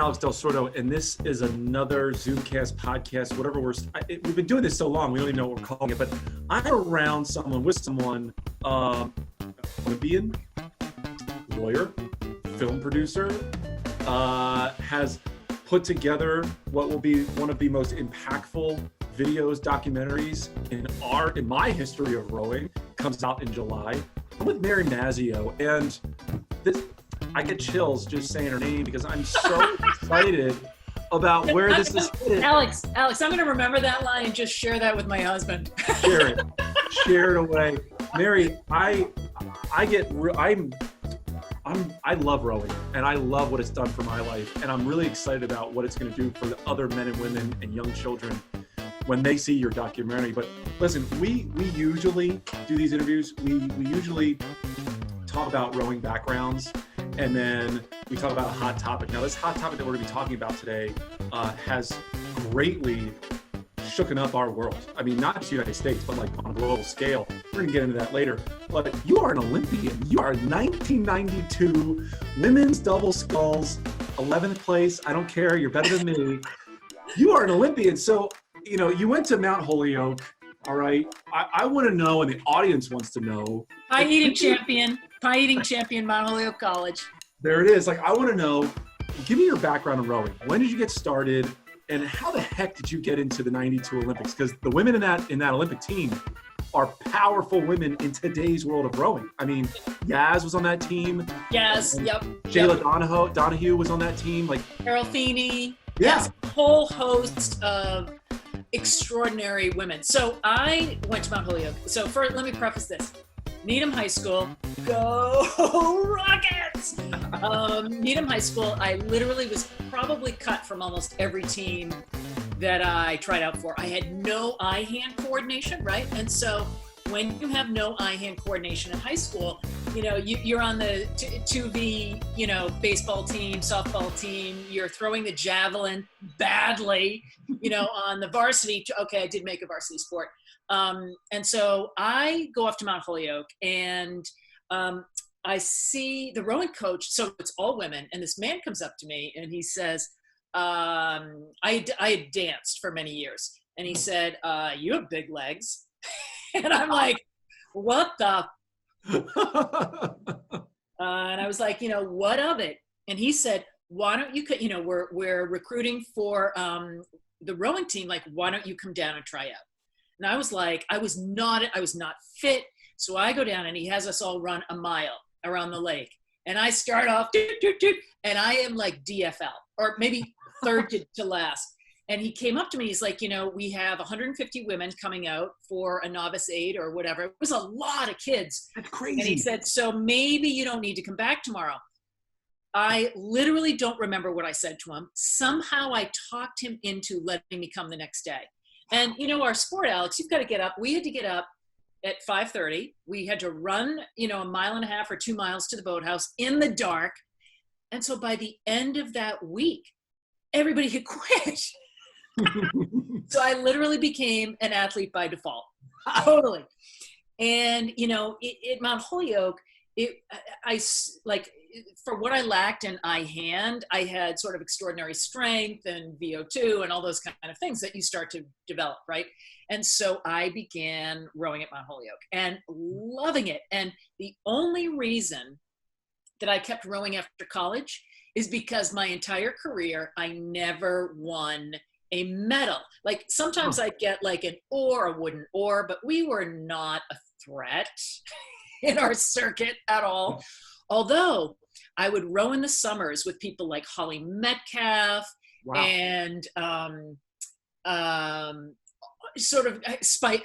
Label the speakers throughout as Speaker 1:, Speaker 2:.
Speaker 1: Alex Del Sordo, and this is another Zoomcast podcast, whatever we've been doing this so long, we don't even know what we're calling it, but I'm around with someone, Olympian, lawyer, film producer, has put together what will be one of the most impactful videos, documentaries in my history of rowing. Comes out in July. I'm with Mary Mazzio, and I get chills just saying her name because I'm so excited about where this is headed.
Speaker 2: Alex, I'm going to remember that line and just share that with my husband.
Speaker 1: Share it away. Mary, I love rowing, and I love what it's done for my life, and I'm really excited about what it's going to do for the other men and women and young children when they see your documentary. But listen, we usually do these interviews. We usually talk about rowing backgrounds, and then we talk about a hot topic. Now, this hot topic that we're going to be talking about today has greatly shooken up our world. I mean, not just the United States, but like on a global scale. We're going to get into that later. But you are an Olympian. You are 1992 women's double sculls, 11th place. I don't care. You're better than me. You are an Olympian. So, you know, you went to Mount Holyoke. All right. I want to know, and the audience wants to know.
Speaker 2: Pie eating champion, Mount Holyoke College.
Speaker 1: There it is. Like, I want to know, give me your background in rowing. When did you get started? And how the heck did you get into the 92 Olympics? Because the women in that Olympic team are powerful women in today's world of rowing. I mean, Yaz was on that team.
Speaker 2: Yes, yep.
Speaker 1: Shayla Donahue was on that team. Like
Speaker 2: Carol Feeney.
Speaker 1: Yeah.
Speaker 2: Yes, a whole host of extraordinary women. So I went to Mount Holyoke. So first, let me preface this. Needham High School, go Rockets! Needham High School, I literally was probably cut from almost every team that I tried out for. I had no eye-hand coordination, right? And so when you have no eye-hand coordination in high school, you know, you're on the 2V, you know, baseball team, softball team, you're throwing the javelin badly, you know, on the varsity. Okay, I did make a varsity sport. And so I go off to Mount Holyoke, and I see the rowing coach. So it's all women. And this man comes up to me and he says, I had danced for many years. And he said, you have big legs. And I'm like, what the? And I was like, you know, what of it? And he said, why don't you, you know, we're recruiting for the rowing team. Like, why don't you come down and try out? And I was like, I was not fit. So I go down and he has us all run a mile around the lake. And I start off, and I am like DFL, or maybe third to last. And he came up to me, he's like, you know, we have 150 women coming out for a novice aid or whatever. It was a lot of kids.
Speaker 1: That's crazy.
Speaker 2: And he said, so maybe you don't need to come back tomorrow. I literally don't remember what I said to him. Somehow I talked him into letting me come the next day. And, you know, our sport, Alex, you've got to get up. We had to get up at 5:30. We had to run, you know, 1.5 miles or 2 miles to the boathouse in the dark. And so by the end of that week, everybody had quit. So I literally became an athlete by default. Totally. And, you know, at Mount Holyoke, for what I lacked in eye hand, I had sort of extraordinary strength and VO2 and all those kind of things that you start to develop, right? And so I began rowing at Mount Holyoke and loving it. And the only reason that I kept rowing after college is because my entire career, I never won a medal. Like sometimes I'd get like an oar, a wooden oar, but we were not a threat in our circuit at all. Although I would row in the summers with people like Holly Metcalf.
Speaker 1: Wow.
Speaker 2: And sort of Spike,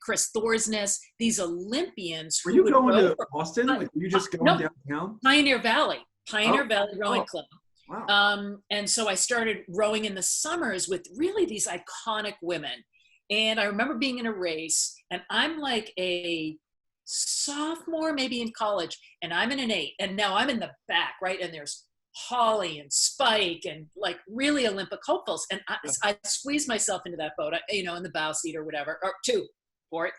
Speaker 2: Chris Thorsness, these Olympians.
Speaker 1: Were you going to Boston? Like, were you just going downtown?
Speaker 2: Pioneer Valley Rowing Club.
Speaker 1: Wow.
Speaker 2: And so I started rowing in the summers with really these iconic women. And I remember being in a race, and I'm like a sophomore, maybe in college, and I'm in an 8, and now I'm in the back, right? And there's Holly and Spike and like really Olympic hopefuls. And I squeezed myself into that boat, you know, in the bow seat or whatever, or 2 for it.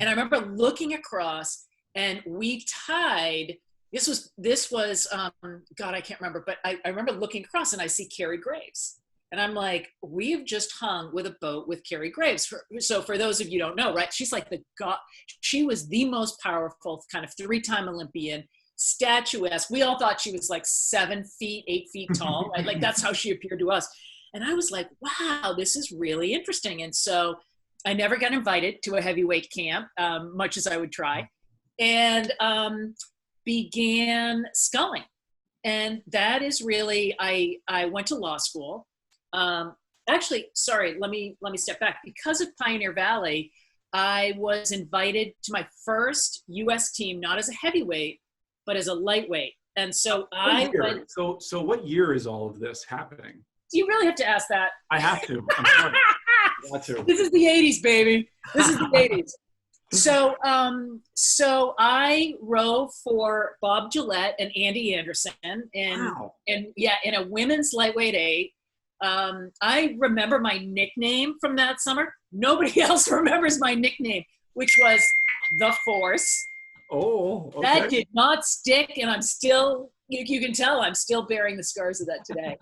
Speaker 2: And I remember looking across, and we tied this was God, I can't remember, but I remember looking across and I see Carrie Graves. And I'm like, we've just hung with a boat with Carrie Graves. So for those of you who don't know, right? She's like she was the most powerful kind of 3-time Olympian, statuesque. We all thought she was like 7 feet, 8 feet tall, right? Like that's how she appeared to us. And I was like, wow, this is really interesting. And so I never got invited to a heavyweight camp, much as I would try, and began sculling. And that is really, I went to law school. Actually, sorry, let me step back. Because of Pioneer Valley, I was invited to my first U.S. team, not as a heavyweight, but as a lightweight. And so I went.
Speaker 1: So what year is all of this happening?
Speaker 2: Do you really have to ask that?
Speaker 1: I have to. I'm sorry. I got to.
Speaker 2: This is the 80s, baby. This is the 80s. So I rowed for Bob Gillette and Andy Anderson in a women's lightweight 8. I remember my nickname from that summer. Nobody else remembers my nickname, which was The Force.
Speaker 1: Oh, okay.
Speaker 2: That did not stick, and I'm still, you can tell I'm still bearing the scars of that today.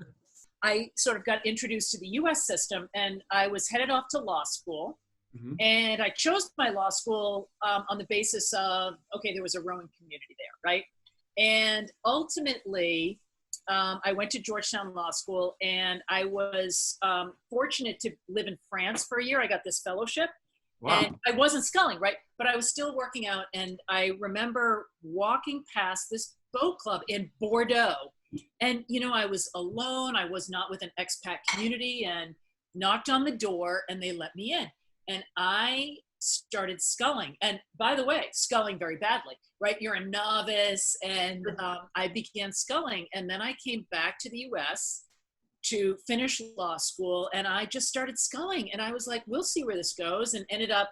Speaker 2: I sort of got introduced to the U.S. system, and I was headed off to law school. Mm-hmm. And I chose my law school on the basis of, okay, there was a rowing community there, right? And ultimately, I went to Georgetown Law School, and I was fortunate to live in France for a year. I got this fellowship. Wow. And I wasn't sculling, right? But I was still working out. And I remember walking past this boat club in Bordeaux. And, you know, I was alone. I was not with an expat community, and knocked on the door, and they let me in. And I started sculling. And by the way, sculling very badly, right? You're a novice. And I began sculling. And then I came back to the US to finish law school. And I just started sculling. And I was like, we'll see where this goes. And ended up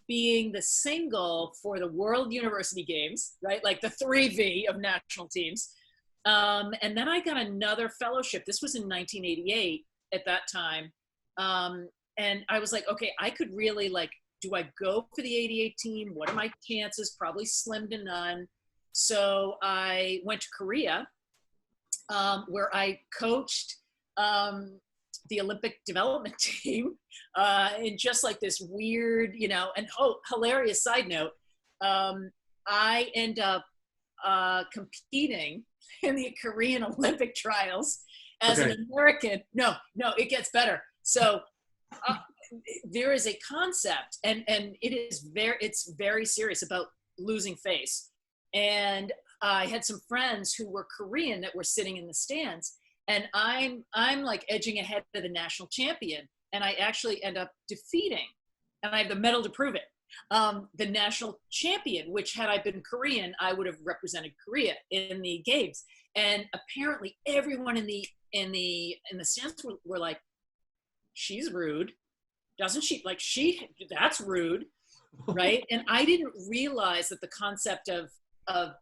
Speaker 2: being the single for the World University Games, right? Like the 3V of national teams. And then I got another fellowship. This was in 1988 at that time. And I was like, okay, I could really do I go for the 88 team? What are my chances? Probably slim to none. So I went to Korea, where I coached the Olympic development team in just like this weird, you know, and hilarious side note, I end up competing in the Korean Olympic trials as an American. No, it gets better. So there is a concept, and it's very serious about losing face. And I had some friends who were Korean that were sitting in the stands, and I'm like edging ahead of the national champion, and I actually end up defeating, and I have the medal to prove it, the national champion, which had I been Korean, I would have represented Korea in the games. And apparently everyone in the stands were like, she's rude. Doesn't she, that's rude, right? And I didn't realize that the concept of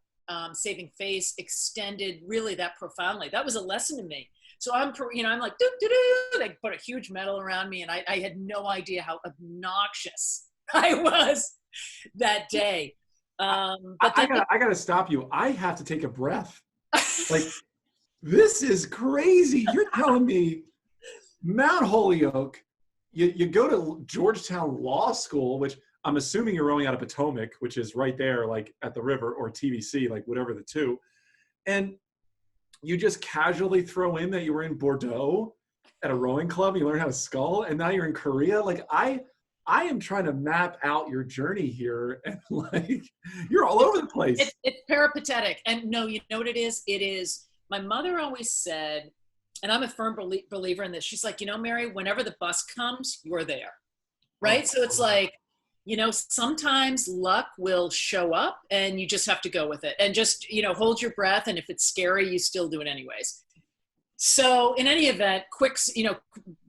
Speaker 2: saving face extended really that profoundly. That was a lesson to me. So I'm like, doo-doo-doo. They put a huge medal around me, and I had no idea how obnoxious I was that day.
Speaker 1: I gotta stop you. I have to take a breath. Like, this is crazy. You're telling me Mount Holyoke, you go to Georgetown Law School, which I'm assuming you're rowing out of Potomac, which is right there, like at the river, or TBC, like whatever the two. And you just casually throw in that you were in Bordeaux at a rowing club, and you learn how to scull, and now you're in Korea. Like, I am trying to map out your journey here, and like, you're all over the place.
Speaker 2: It's peripatetic. And no, you know what it is? It is, my mother always said, and I'm a firm believer in this. She's like, you know, Mary, whenever the bus comes, you're there. Right? So it's like, you know, sometimes luck will show up and you just have to go with it, and just, you know, hold your breath. And if it's scary, you still do it anyways. So in any event,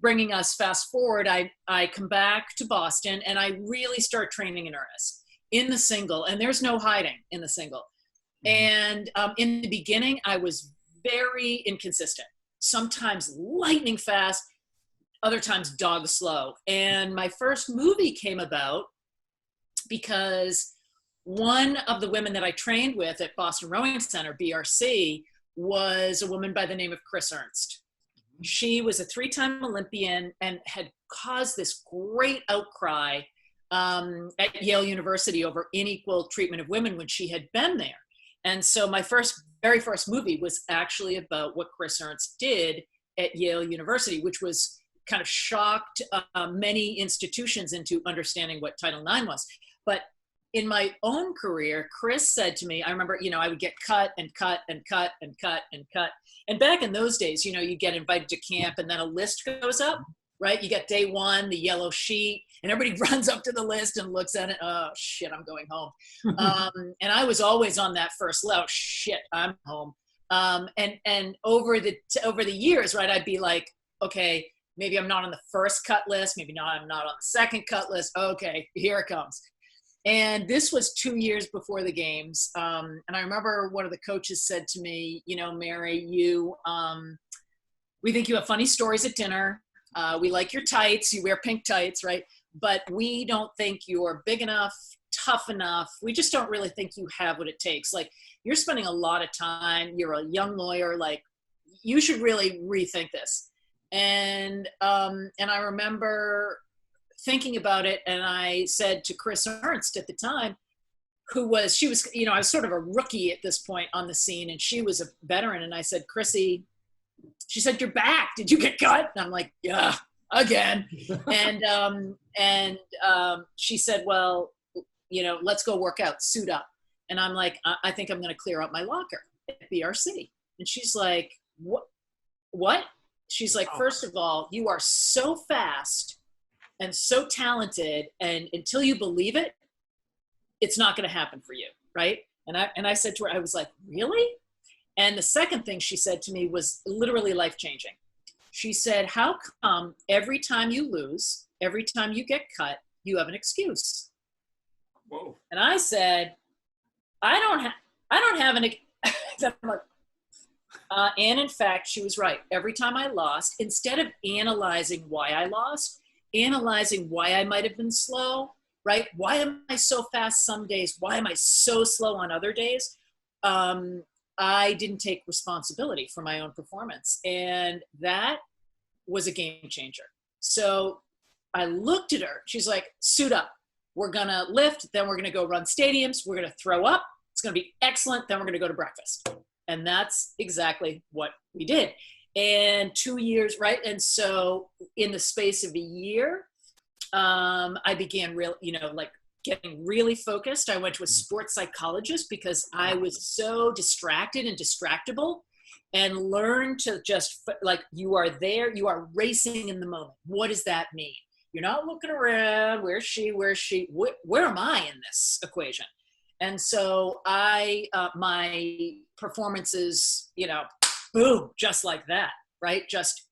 Speaker 2: bringing us fast forward, I come back to Boston, and I really start training in earnest in the single, and there's no hiding in the single. And in the beginning, I was very inconsistent, sometimes lightning fast, other times dog slow. And my first movie came about because one of the women that I trained with at Boston Rowing Center, BRC, was a woman by the name of Chris Ernst. She was a 3-time Olympian and had caused this great outcry at Yale University over unequal treatment of women when she had been there. And so my very first movie was actually about what Chris Ernst did at Yale University, which was kind of shocked many institutions into understanding what Title IX was. But in my own career, Chris said to me, I remember, I would get cut and cut and cut and cut and cut. And back in those days, you get invited to camp and then a list goes up, right? You get day one, the yellow sheet, and everybody runs up to the list and looks at it. Oh, shit, I'm going home. And I was always on that first level. Shit, I'm home. And over the years, right, I'd be like, okay, maybe I'm not on the first cut list. Maybe I'm not on the second cut list. Okay, here it comes. And this was 2 years before the games. And I remember one of the coaches said to me, Mary, we think you have funny stories at dinner. We like your tights. You wear pink tights, right? But we don't think you're big enough, tough enough. We just don't really think you have what it takes. Like, you're spending a lot of time. You're a young lawyer. Like, you should really rethink this. And I remember thinking about it, and I said to Chris Ernst at the time, I was sort of a rookie at this point on the scene, and she was a veteran. And I said, Chrissy, she said, you're back. Did you get cut? And I'm like, yeah, again. and she said, well, let's go work out, suit up. And I'm like, I think I'm going to clear out my locker at BRC. And she's like, what? She's like, first of all, you are so fast and so talented, and until you believe it, it's not going to happen for you, right? And I said to her, I was like, really? And the second thing she said to me was literally life-changing. She said, how come every time you lose, every time you get cut, you have an excuse?
Speaker 1: Whoa.
Speaker 2: And I said, I don't have an and in fact, she was right. Every time I lost, instead of analyzing why I lost, analyzing why I might have been slow, right? Why am I so fast some days? Why am I so slow on other days? I didn't take responsibility for my own performance. And that was a game changer. So I looked at her. She's like, suit up. We're going to lift. Then we're going to go run stadiums. We're going to throw up. It's going to be excellent. Then we're going to go to breakfast. And that's exactly what we did. And 2 years, right? And so in the space of a year, I began getting really focused. I went to a sports psychologist because I was so distracted and distractible, and learned to just, like, you are there, you are racing in the moment. What does that mean? You're not looking around, where's she, where am I in this equation? And so my performances, boom, just like that, right? Just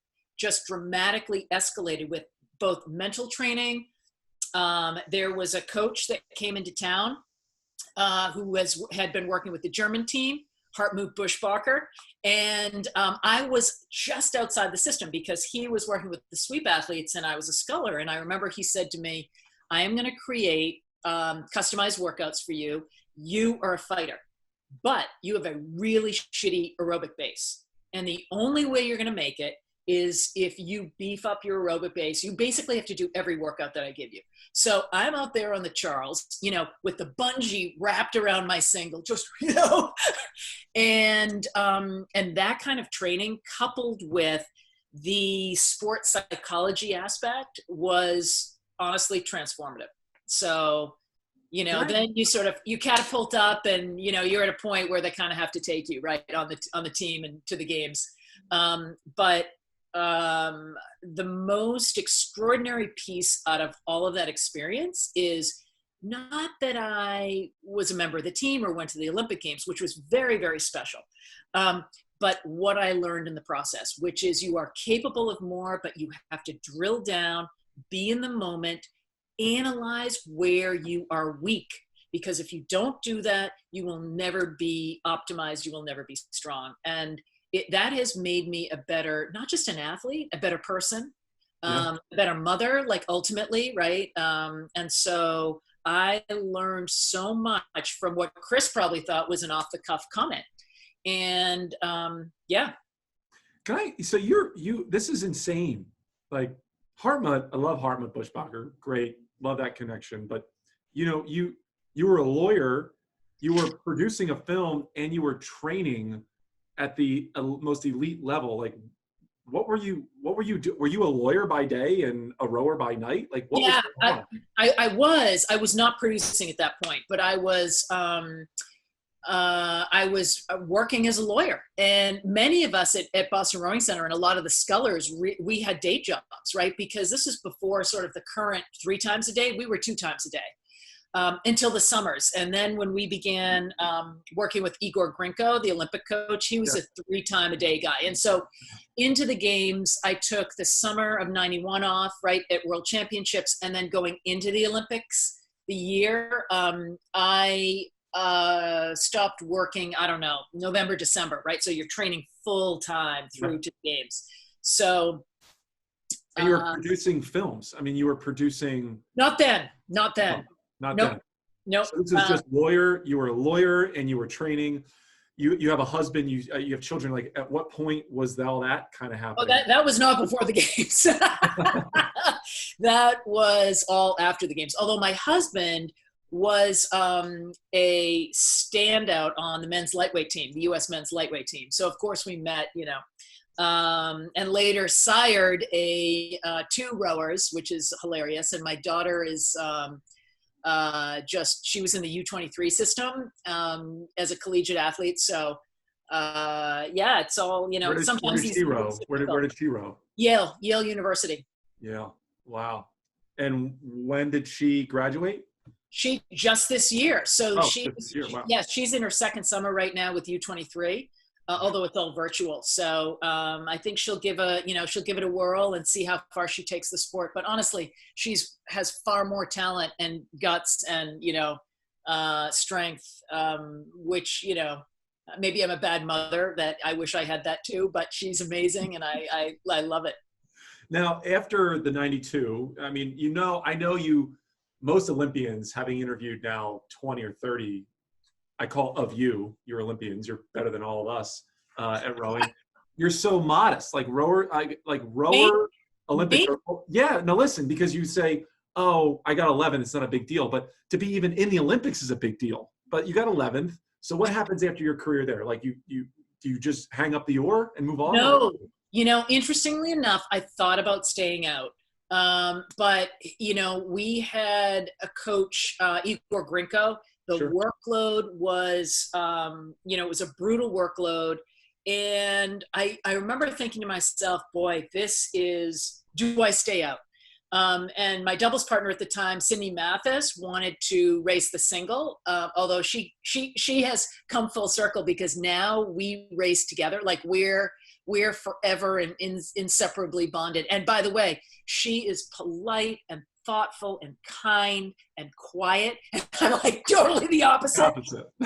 Speaker 2: dramatically escalated with both mental training. There was a coach that came into town who had been working with the German team, Hartmut Buschbacher. And I was just outside the system because he was working with the sweep athletes and I was a sculler. And I remember he said to me, I am going to create customized workouts for you. You are a fighter, but you have a really shitty aerobic base. And the only way you're going to make it is if you beef up your aerobic base. You basically have to do every workout that I give you. So I'm out there on the Charles, with the bungee wrapped around my single, just, and that kind of training coupled with the sports psychology aspect was honestly transformative. So, then you catapult up and, you're at a point where they kind of have to take you right on the team and to the games. But the most extraordinary piece out of all of that experience is not that I was a member of the team or went to the Olympic Games, which was very, very special. But what I learned in the process, which is you are capable of more, but you have to drill down, be in the moment, analyze where you are weak. Because if you don't do that, you will never be optimized. You will never be strong. And that has made me a better, not just an athlete, a better person, a better mother, like ultimately, right? And so I learned so much from what Chris probably thought was an off the cuff comment. And yeah.
Speaker 1: So this is insane. Like Hartmut, I love Hartmut Buschbacher. Great. Love that connection. But you were a lawyer, you were producing a film, and you were training at the most elite level. Like, what were you doing? Were you a lawyer by day and a rower by night? Like, what was going on?
Speaker 2: I was not producing at that point, but I was working as a lawyer, and many of us at Boston Rowing Center and a lot of the scullers, we had day jobs, right? Because this was before sort of the current 3 times a day. We were 2 times a day. Until the summers. And then when we began working with Igor Grinko, the Olympic coach, he was a 3-time-a-day guy. And so into the games, I took the summer of 91 off, right, at World Championships. And then going into the Olympics, the year, I stopped working, I don't know, November, December, right? So you're training full time through to the games. So.
Speaker 1: And you were producing films. I mean, you were producing.
Speaker 2: Not then.
Speaker 1: Not
Speaker 2: Nope.
Speaker 1: then.
Speaker 2: Nope.
Speaker 1: So this is just lawyer. You were a lawyer and you were training. You have a husband. You have children. Like, at what point was all that kind of happening?
Speaker 2: Oh, that was not before the games. That was all after the games. Although my husband was a standout on the men's lightweight team, the U.S. men's lightweight team. So of course we met, and later sired 2 rowers, which is hilarious. And my daughter is. She was in the U23 system as a collegiate athlete. So it's all, sometimes
Speaker 1: where did she row? Where did she row?
Speaker 2: Yale University.
Speaker 1: Yeah. Wow. And when did she graduate?
Speaker 2: She just this year. So
Speaker 1: wow.
Speaker 2: She's in her 2nd summer right now with U23. Although it's all virtual. So I think she'll give it a whirl and see how far she takes the sport. But honestly, has far more talent and guts and, strength, which, maybe I'm a bad mother that I wish I had that too, but she's amazing. And I love it.
Speaker 1: Now, after the 92, I mean, I know you, most Olympians, having interviewed now 20 or 30, I call of you're Olympians, you're better than all of us at rowing. You're so modest, like rower, Olympic. Yeah, no, listen, because you say, oh, I got 11, it's not a big deal. But to be even in the Olympics is a big deal. But you got 11th. So what happens after your career there? Like, do you just hang up the oar and move on?
Speaker 2: No, interestingly enough, I thought about staying out. But, we had a coach, Igor Grinko. The workload was, it was a brutal workload. And I remember thinking to myself, boy, do I stay out? And my doubles partner at the time, Sydney Mathis, wanted to race the single, although she has come full circle because now we race together. Like we're forever and inseparably bonded. And by the way, she is polite and thoughtful and kind and quiet. And I'm like totally the opposite.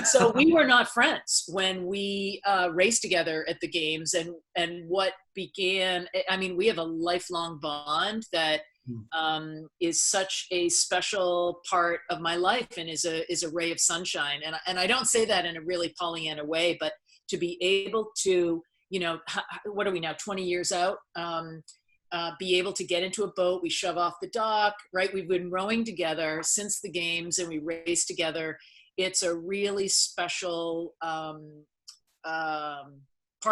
Speaker 2: So we were not friends when we raced together at the games, and what began, I mean, we have a lifelong bond that is such a special part of my life and is a ray of sunshine. And I don't say that in a really Pollyanna way, but to be able to, what are we now, 20 years out, be able to get into a boat, we shove off the dock, right? We've been rowing together since the games and we race together. It's a really special part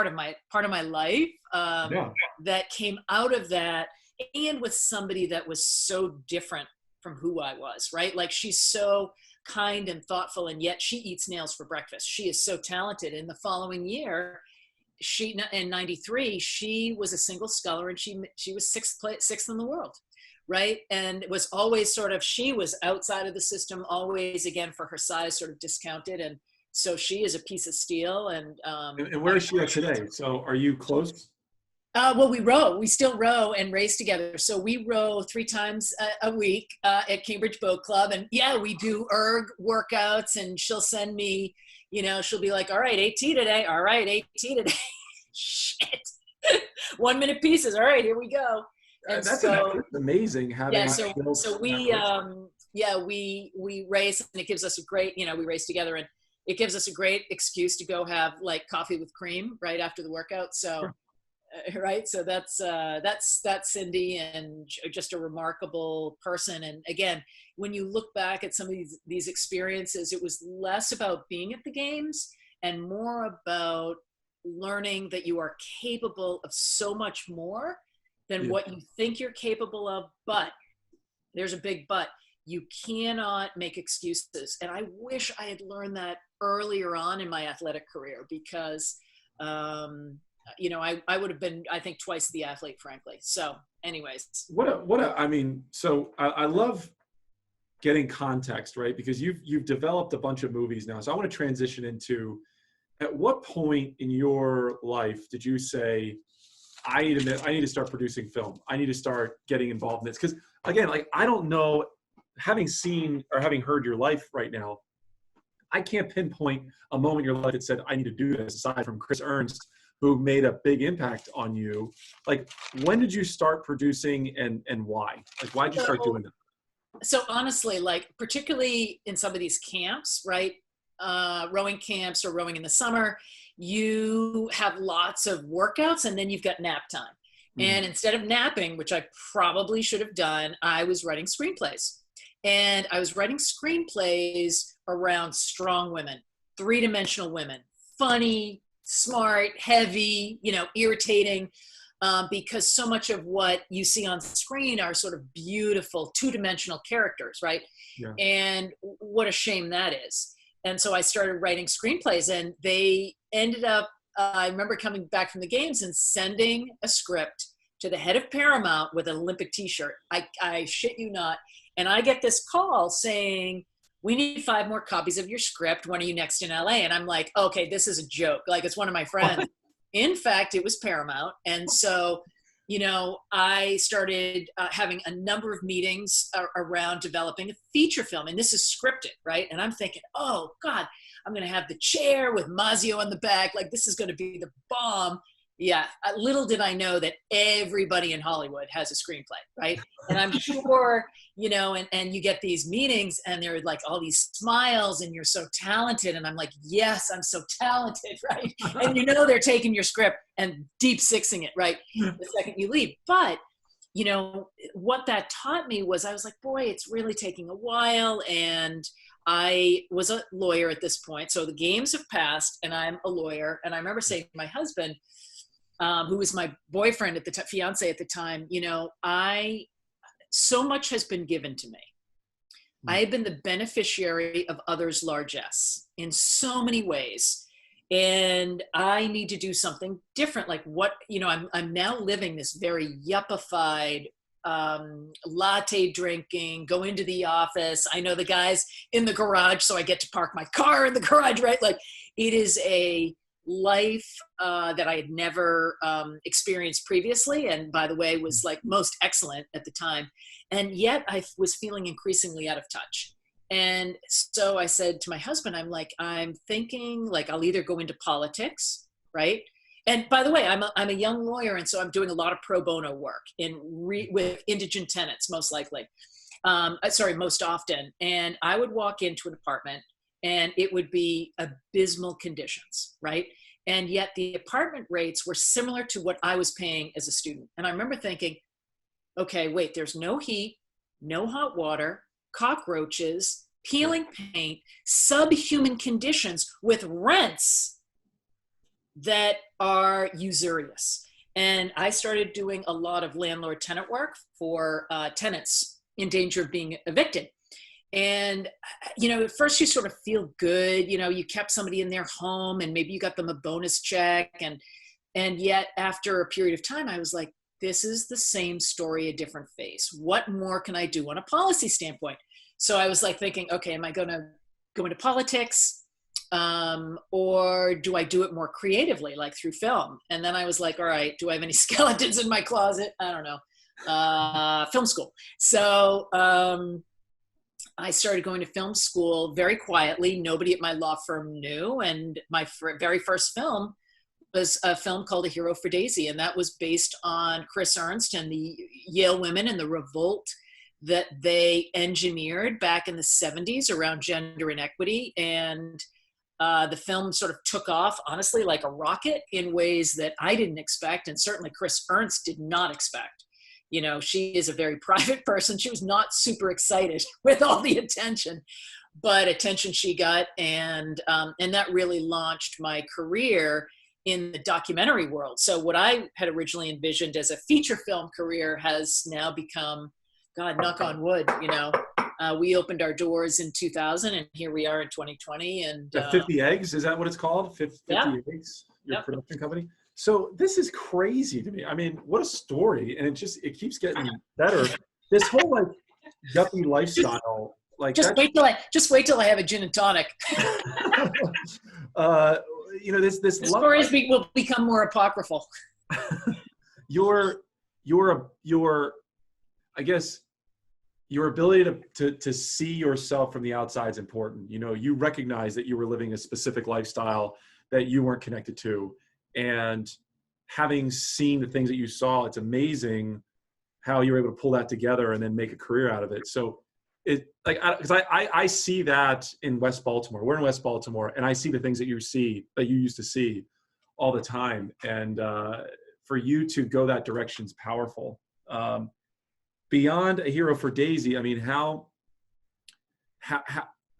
Speaker 2: of my life that came out of that, and with somebody that was so different from who I was, right? Like, she's so kind and thoughtful, and yet she eats nails for breakfast. She is so talented. In the following year, in 93, she was a single sculler, and she was sixth in the world, right? And it was always sort of, she was outside of the system, always, again, for her size, sort of discounted. And so she is a piece of steel. And
Speaker 1: where is she at today? So are you close?
Speaker 2: Well, we still row and race together. So we row 3 times a week at Cambridge Boat Club. And yeah, we do erg workouts, and she'll send me, she'll be like, all right, AT today. All right, AT today. Shit. 1 minute pieces. All right, here we go. And
Speaker 1: that's amazing. Having
Speaker 2: so we, yeah, we race, and it gives us a great, we race together, and it gives us a great excuse to go have like coffee with cream right after the workout. So, right. So that's Cindy, and just a remarkable person. And again, when you look back at some of these experiences, it was less about being at the games and more about learning that you are capable of so much more than what you think you're capable of. But there's a big but. You cannot make excuses. And I wish I had learned that earlier on in my athletic career, because, I would have been, I think, twice the athlete, frankly. So anyways.
Speaker 1: I love getting context, right? Because you've developed a bunch of movies now. So I want to transition into, at what point in your life did you say, I need to start producing film. I need to start getting involved in this? Because again, like, I don't know, having seen or having heard your life right now, I can't pinpoint a moment in your life that said, I need to do this, aside from Chris Ernst, who made a big impact on you. Like, when did you start producing, and why? Like, why did you start doing that?
Speaker 2: So honestly, like, particularly in some of these camps, right? Rowing camps or rowing in the summer, you have lots of workouts, and then you've got nap time. And instead of napping, which I probably should have done, I was writing screenplays. And I was writing screenplays around strong women, three-dimensional women, funny, smart, heavy, irritating, because so much of what you see on screen are sort of beautiful two-dimensional characters, right? Yeah. And what a shame that is. And so I started writing screenplays, and they ended up, I remember coming back from the games and sending a script to the head of Paramount with an Olympic t-shirt. I shit you not. And I get this call saying, we need 5 more copies of your script. When are you next in LA? And I'm like, okay, this is a joke. Like, it's one of my friends. In fact, it was Paramount. And so, I started having a number of meetings around developing a feature film. And this is scripted, right? And I'm thinking, oh God, I'm going to have the chair with Mazzio on the back. Like, this is going to be the bomb. Yeah. Little did I know that everybody in Hollywood has a screenplay, right? And I'm sure, and you get these meetings, and there are like all these smiles, and you're so talented. And I'm like, yes, I'm so talented, right? And they're taking your script and deep sixing it, right? The second you leave. But, what that taught me was, I was like, boy, it's really taking a while. And I was a lawyer at this point. So the games have passed, and I'm a lawyer. And I remember saying to my husband, who was my boyfriend at the fiance at the time, so much has been given to me. I have been the beneficiary of others' largesse in so many ways. And I need to do something different. Like, what, I'm now living this very yuppified, latte drinking, go into the office. I know the guys in the garage, so I get to park my car in the garage, right? Like, it is a life that I had never experienced previously, and by the way, was like most excellent at the time. And yet I was feeling increasingly out of touch. And so I said to my husband, I'm thinking, like, I'll either go into politics, right? And by the way, I'm a young lawyer, and so I'm doing a lot of pro bono work with indigent tenants, most likely. Most often. And I would walk into an apartment, and it would be abysmal conditions, right? And yet the apartment rates were similar to what I was paying as a student. And I remember thinking, okay, wait, there's no heat, no hot water, cockroaches, peeling paint, subhuman conditions with rents that are usurious. And I started doing a lot of landlord-tenant work for tenants in danger of being evicted. And, at first you sort of feel good, you kept somebody in their home, and maybe you got them a bonus check. And yet after a period of time, I was like, this is the same story, a different face. What more can I do on a policy standpoint? So I was like thinking, okay, am I going to go into politics? Or do I do it more creatively, like through film? And then I was like, all right, do I have any skeletons in my closet? I don't know. Film school. So, I started going to film school very quietly. Nobody at my law firm knew. And my very first film was a film called A Hero for Daisy. And that was based on Chris Ernst and the Yale women and the revolt that they engineered back in the 70s around gender inequity. And the film sort of took off, honestly, like a rocket in ways that I didn't expect. And certainly Chris Ernst did not expect. You know, she is a very private person. She was not super excited with all the attention, but attention she got. And that really launched my career in the documentary world. So what I had originally envisioned as a feature film career has now become, God, knock on wood, you know, we opened our doors in 2000 and here we are in 2020. And
Speaker 1: 50 Eggs, is that what it's called? 50
Speaker 2: yeah.
Speaker 1: Eggs, your production company? So this is crazy to me. I mean, what a story. And it keeps getting better. This whole like yuppie lifestyle, like
Speaker 2: just wait till I have a gin and tonic.
Speaker 1: You know, this
Speaker 2: stories will become more apocryphal.
Speaker 1: your I guess your ability to see yourself from the outside is important. You know, you recognize that you were living a specific lifestyle that you weren't connected to, and having seen the things that you saw, it's amazing how you were able to pull that together and then make a career out of it. So it like, because I see that in West Baltimore. We're in West Baltimore, and I see the things that you used to see all the time. And for you to go that direction is powerful. Beyond A Hero for Daisy, I mean, how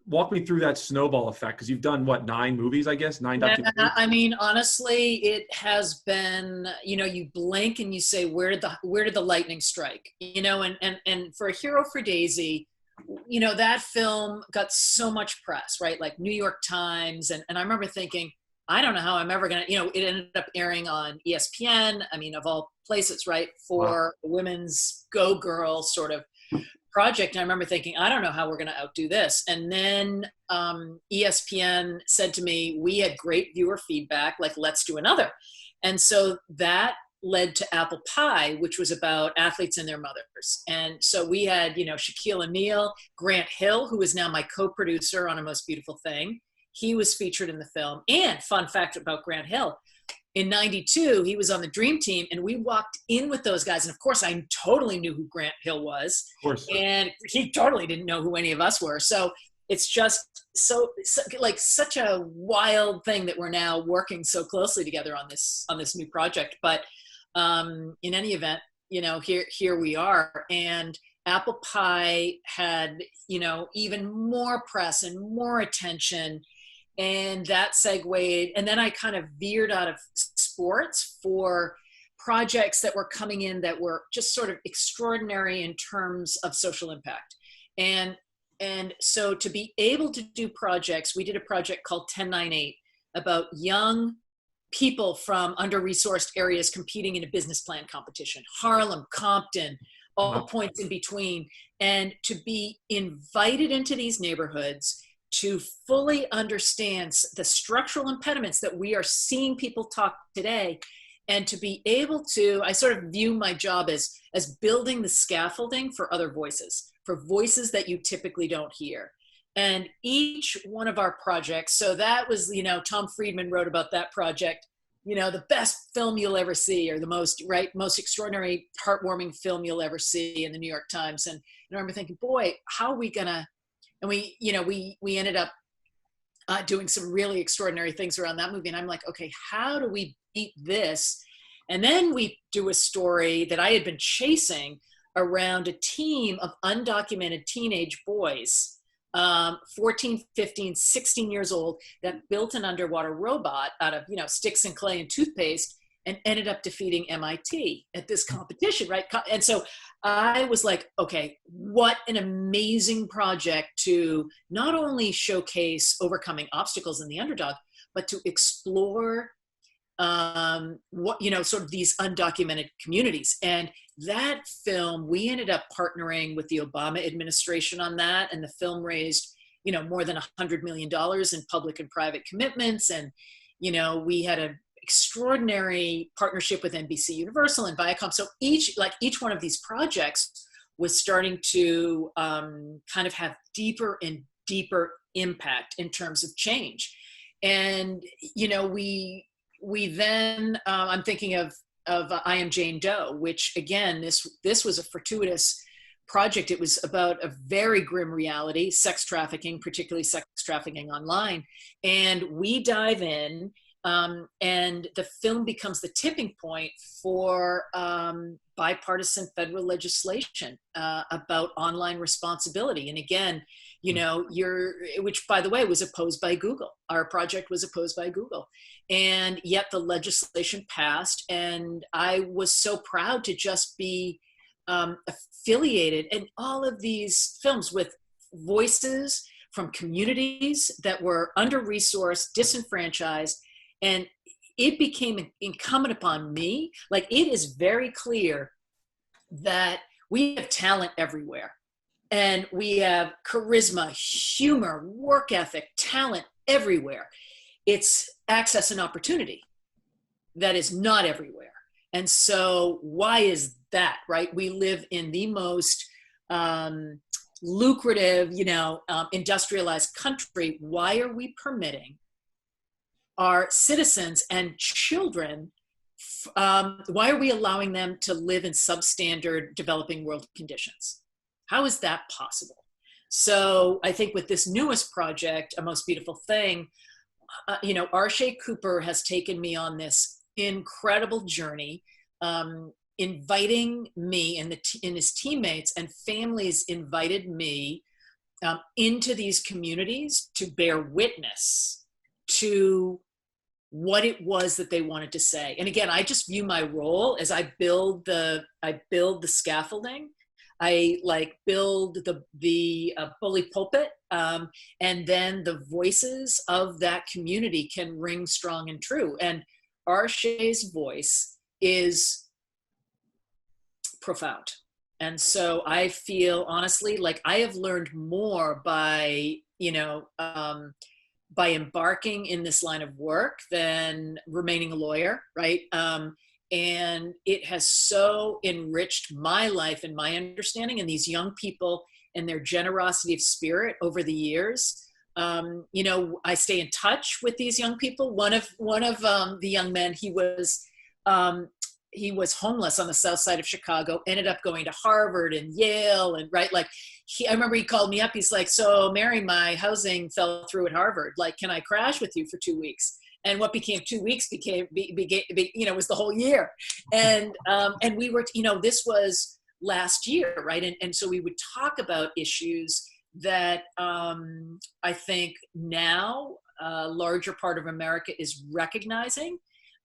Speaker 1: walk me through that snowball effect, because you've done what, 9 movies, I guess, 9 documentaries?
Speaker 2: I mean, honestly, it has been, you know, you blink and you say, where did the lightning strike? You know, and for A Hero for Daisy, you know, that film got so much press, right? Like New York Times. And I remember thinking, I don't know how I'm ever going to, you know, it ended up airing on ESPN. I mean, of all places, right? For a women's Go Girl sort of project. And I remember thinking, I don't know how we're going to outdo this. And then ESPN said to me, we had great viewer feedback, like, let's do another. And so that led to Apple Pie, which was about athletes and their mothers. And so we had, you know, Shaquille O'Neal, Grant Hill, who is now my co-producer on A Most Beautiful Thing. He was featured in the film. And fun fact about Grant Hill, in 92, he was on the Dream Team, and we walked in with those guys. And of course, I totally knew who Grant Hill was.
Speaker 1: Of course. And
Speaker 2: he totally didn't know who any of us were. So it's just so like such a wild thing that we're now working so closely together on this new project. But in any event, you know, here we are. And Apple Pie had, you know, even more press and more attention. And that segued, and then I kind of veered out of sports for projects that were coming in that were just sort of extraordinary in terms of social impact. And so to be able to do projects, we did a project called 1098 about young people from under-resourced areas competing in a business plan competition, Harlem, Compton, all points in between. And to be invited into these neighborhoods to fully understand the structural impediments that we are seeing people talk today, and to be able to, I sort of view my job as building the scaffolding for other voices, for voices that you typically don't hear. And each one of our projects, so that was, you know, Tom Friedman wrote about that project, you know, the best film you'll ever see, or the most extraordinary, heartwarming film you'll ever see in the New York Times. And I remember thinking, boy, how are we gonna, and we, you know, we ended up doing some really extraordinary things around that movie. And I'm like, okay, how do we beat this? And then we do a story that I had been chasing around a team of undocumented teenage boys, 14, 15, 16 years old, that built an underwater robot out of, you know, sticks and clay and toothpaste, and ended up defeating MIT at this competition, right? And so I was like, okay, what an amazing project to not only showcase overcoming obstacles in the underdog, but to explore what, you know, sort of these undocumented communities. And that film, we ended up partnering with the Obama administration on that, and the film raised, you know, more than $100 million in public and private commitments. And, you know, we had an extraordinary partnership with NBC Universal and Viacom. So each one of these projects was starting to kind of have deeper and deeper impact in terms of change. And, you know, we then, I'm thinking of I Am Jane Doe, which again, this was a fortuitous project, it was about a very grim reality, sex trafficking, particularly sex trafficking online. And we dive in, and the film becomes the tipping point for bipartisan federal legislation about online responsibility. And again, you know, which by the way was opposed by Google. Our project was opposed by Google. And yet the legislation passed, and I was so proud to just be affiliated in all of these films with voices from communities that were under-resourced, disenfranchised. And it became incumbent upon me. Like, it is very clear that we have talent everywhere. And we have charisma, humor, work ethic, talent everywhere. It's access and opportunity that is not everywhere. And so why is that, right? We live in the most lucrative, industrialized country. Why are we permitting our citizens and children, why are we allowing them to live in substandard developing world conditions? How is that possible? So I think with this newest project, A Most Beautiful Thing, Arshay Cooper has taken me on this incredible journey, inviting me and his teammates and families invited me into these communities to bear witness to what it was that they wanted to say. And again, I just view my role as I build the scaffolding. I build the bully pulpit, and then the voices of that community can ring strong and true. And Arshay's voice is profound. And so I feel honestly like I have learned more by embarking in this line of work than remaining a lawyer, right? And it has so enriched my life and my understanding, and these young people and their generosity of spirit over the years. I stay in touch with these young people. One of the young men, he was homeless on the south side of Chicago, ended up going to Harvard and Yale, and right, I remember he called me up. He's like, "So Mary, my housing fell through at Harvard. Like, can I crash with you for 2 weeks?" And what became 2 weeks was the whole year. And we were, this was last year, right? And so we would talk about issues that I think now a larger part of America is recognizing,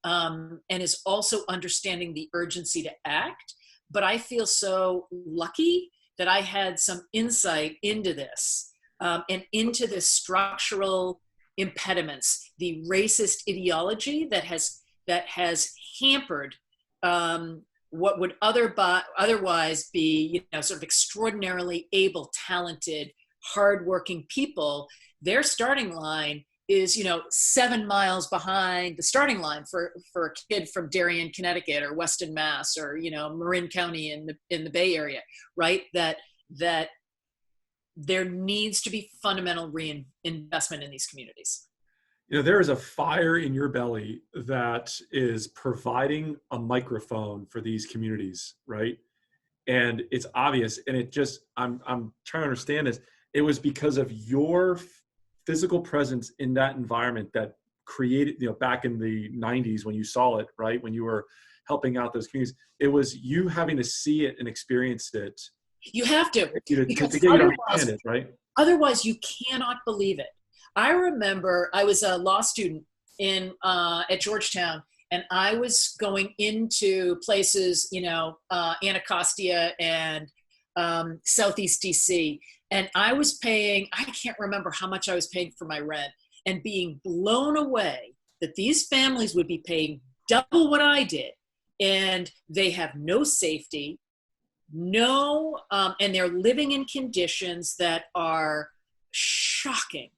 Speaker 2: and is also understanding the urgency to act. But I feel so lucky that I had some insight into this, and into this structural impediments, the racist ideology that has hampered what would otherwise be, sort of extraordinarily able, talented, hardworking people. Their starting line is, 7 miles behind the starting line for a kid from Darien, Connecticut, or Weston, Mass, or Marin County in the Bay Area, right? That there needs to be fundamental reinvestment in these communities.
Speaker 1: There is a fire in your belly that is providing a microphone for these communities, right? And it's obvious. And I'm trying to understand this. It was because of your physical presence in that environment that created, back in the 90s when you saw it, right? When you were helping out those communities, it was you having to see it and experience it.
Speaker 2: You have to,
Speaker 1: because to get you to understand it, right?
Speaker 2: Otherwise, you cannot believe it. I remember I was a law student at Georgetown, and I was going into places, Anacostia and Southeast DC, and I was paying, I can't remember how much I was paying for my rent, and being blown away that these families would be paying double what I did, and they have no safety, and they're living in conditions that are shocking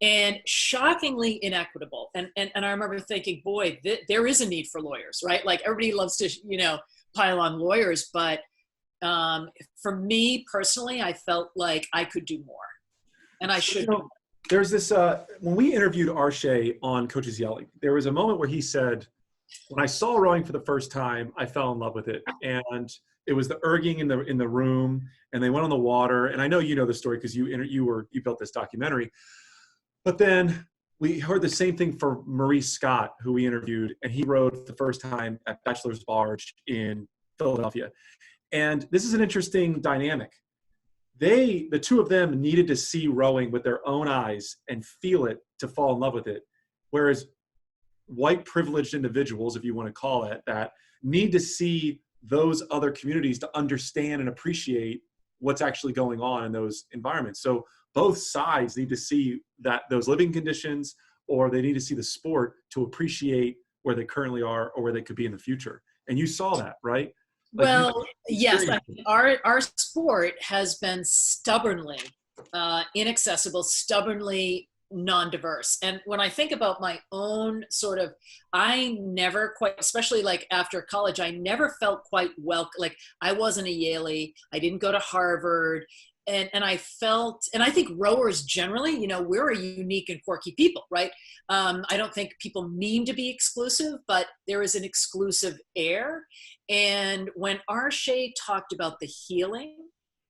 Speaker 2: and shockingly inequitable. And I remember thinking, boy, there is a need for lawyers, right? Like, everybody loves to, pile on lawyers, but for me personally, I felt like I could do more, and I should.
Speaker 1: There's this, when we interviewed Arshay on Coaches Yelling, there was a moment where he said, when I saw rowing for the first time, I fell in love with it. And it was the erging in the room, and they went on the water. And I know you know the story because you built this documentary. But then we heard the same thing for Maurice Scott, who we interviewed, and he rowed the first time at Bachelor's Barge in Philadelphia. And this is an interesting dynamic. The two of them needed to see rowing with their own eyes and feel it to fall in love with it. Whereas white privileged individuals, if you want to call it that, need to see those other communities to understand and appreciate what's actually going on in those environments. So both sides need to see that those living conditions, or they need to see the sport to appreciate where they currently are or where they could be in the future. And you saw that, right? Like,
Speaker 2: well, yes, I mean, our sport has been stubbornly inaccessible, stubbornly non-diverse. And when I think about my own sort of, I never quite, especially like after college, I never felt quite welcome. Like I wasn't a Yaley, I didn't go to Harvard. And I felt, and I think rowers generally, you know, we're a unique and quirky people, right? I don't think people mean to be exclusive, but there is an exclusive air. And when Arshay talked about the healing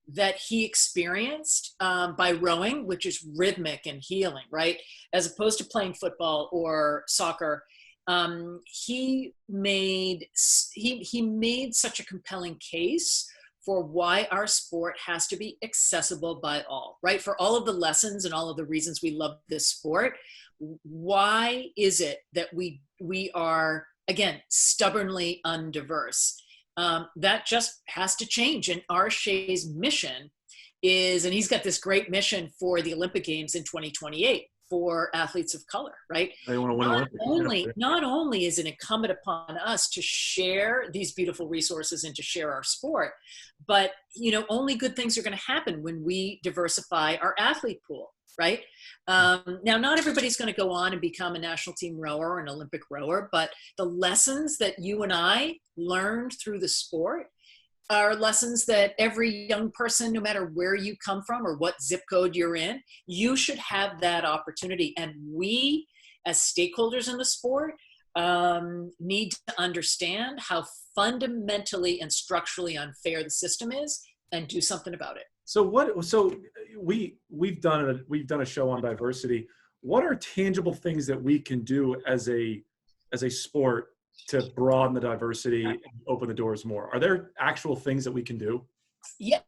Speaker 2: that he experienced by rowing, which is rhythmic and healing, right? As opposed to playing football or soccer, he made such a compelling case for why our sport has to be accessible by all, right? For all of the lessons and all of the reasons we love this sport, why is it that we are, again, stubbornly undiverse? That just has to change. And Arshay's mission is, and he's got this great mission for the Olympic Games in 2028 for athletes of color, right?
Speaker 1: They want to win
Speaker 2: Not only is it incumbent upon us to share these beautiful resources and to share our sport, but you know, only good things are going to happen when we diversify our athlete pool, right? Now, not everybody's going to go on and become a national team rower or an Olympic rower, but the lessons that you and I learned through the sport are lessons that every young person, no matter where you come from or what zip code you're in, you should have that opportunity. And we, as stakeholders in the sport, need to understand how fundamentally and structurally unfair the system is and do something about it.
Speaker 1: So we've done a show on diversity. What are tangible things that we can do as a sport to broaden the diversity and open the doors more? Are there actual things that we can do?
Speaker 2: Yeah,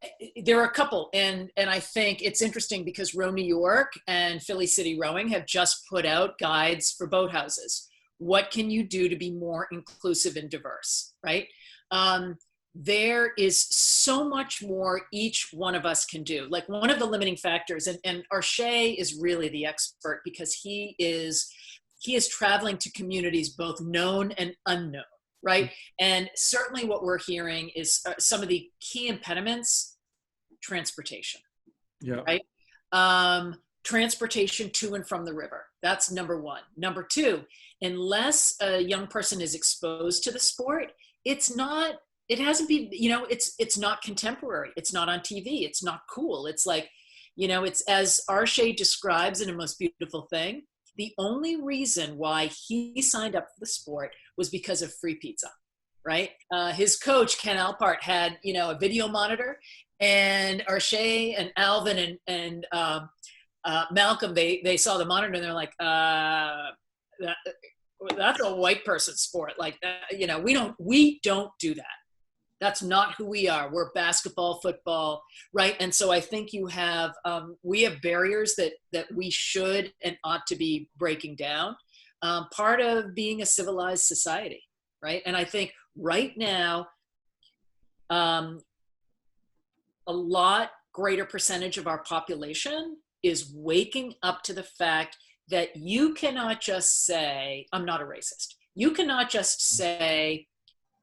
Speaker 2: there are a couple. And I think it's interesting because Row New York and Philly City Rowing have just put out guides for boathouses. What can you do to be more inclusive and diverse, right? There is so much more each one of us can do. Like one of the limiting factors, and Arshay is really the expert because he is traveling to communities both known and unknown, right? And certainly what we're hearing is some of the key impediments, transportation, right? Transportation to and from the river. That's number one. Number two, unless a young person is exposed to the sport, it hasn't been, you know, it's not contemporary. It's not on TV. It's not cool. It's like, you know, it's as Arshay describes in A Most Beautiful Thing, the only reason why he signed up for the sport was because of free pizza, right? His coach, Ken Alpart, had, you know, a video monitor, and Arshay and Alvin and Malcolm, they saw the monitor and they're like, that's a white person sport. Like that, you know, we don't do that. That's not who we are. We're basketball, football, right? And so I think we have barriers that we should and ought to be breaking down. Part of being a civilized society, right? And I think right now, a lot greater percentage of our population is waking up to the fact that you cannot just say, I'm not a racist. You cannot just say,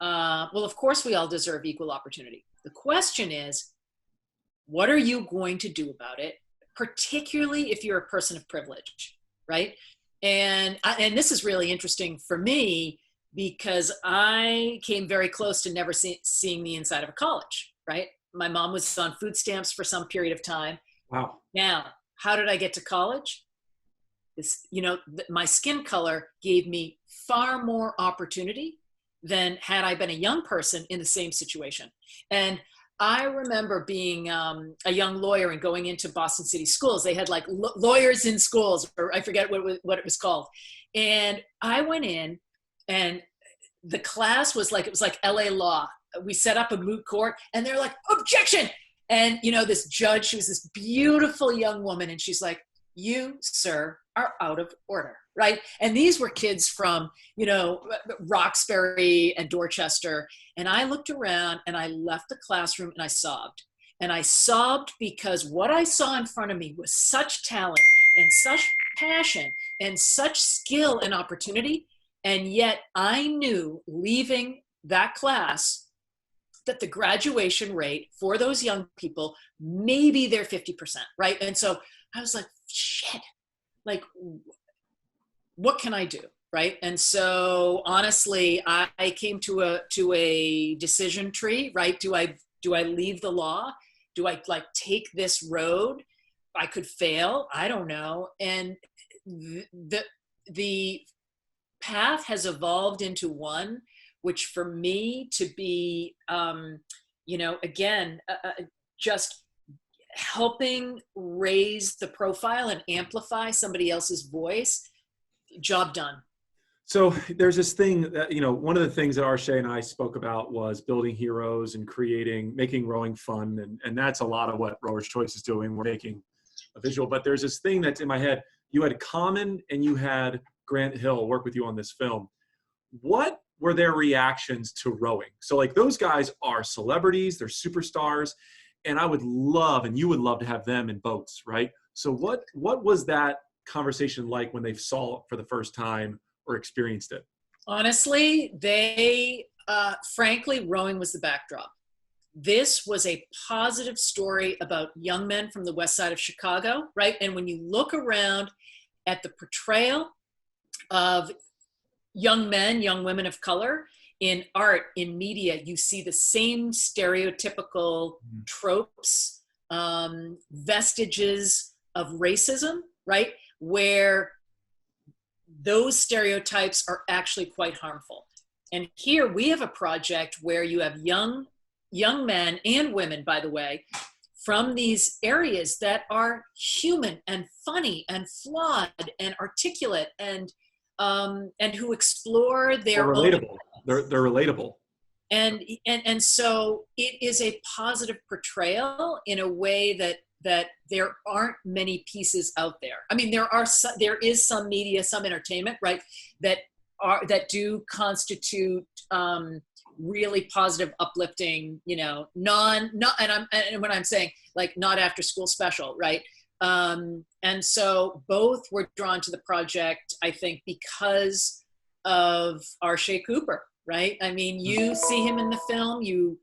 Speaker 2: well, of course we all deserve equal opportunity. The question is, what are you going to do about it? Particularly if you're a person of privilege, right? And this is really interesting for me because I came very close to never seeing the inside of a college, right? My mom was on food stamps for some period of time.
Speaker 1: Wow.
Speaker 2: Now, how did I get to college? this, my skin color gave me far more opportunity than had I been a young person in the same situation. And I remember being a young lawyer and going into Boston City schools. They had like lawyers in schools, or I forget what it was called. And I went in, and the class was like, it was like LA law. We set up a moot court, and they're like, objection. And, this judge, she was this beautiful young woman, and she's like, you, sir, are out of order, right? And these were kids from, Roxbury and Dorchester. And I looked around, and I left the classroom, and I sobbed. And I sobbed because what I saw in front of me was such talent and such passion and such skill and opportunity. And yet I knew, leaving that class, that the graduation rate for those young people, maybe they're 50%, right? And so I was like, shit, like, what can I do, right? And so honestly, I came to a decision tree, right? Do I leave the law? Do I like take this road? I could fail, I don't know. And the path has evolved into one which, for me to be, again, just helping raise the profile and amplify somebody else's voice, job done.
Speaker 1: So there's this thing that, one of the things that Arshay and I spoke about was building heroes and making rowing fun. And that's a lot of what Rower's Choice is doing. We're making a visual, but there's this thing that's in my head. You had Common and you had Grant Hill work with you on this film. What were their reactions to rowing? So like, those guys are celebrities, they're superstars, and I would love, and you would love to have them in boats, right? So what was that conversation like when they saw it for the first time or experienced it?
Speaker 2: Honestly, frankly, rowing was the backdrop. This was a positive story about young men from the west side of Chicago, right? And when you look around at the portrayal of young men, young women of color in art, in media, you see the same stereotypical tropes, vestiges of racism, right? Where those stereotypes are actually quite harmful. And here we have a project where you have young men and women, by the way, from these areas that are human and funny and flawed and articulate and who explore their
Speaker 1: relatable. They're relatable.
Speaker 2: And so it is a positive portrayal in a way that there aren't many pieces out there. I mean, there is some media, some entertainment, right, that do constitute really positive, uplifting, and when I'm saying like not after school special, right? And so both were drawn to the project, I think, because of Arshay Cooper, right? I mean, you see him in the film, you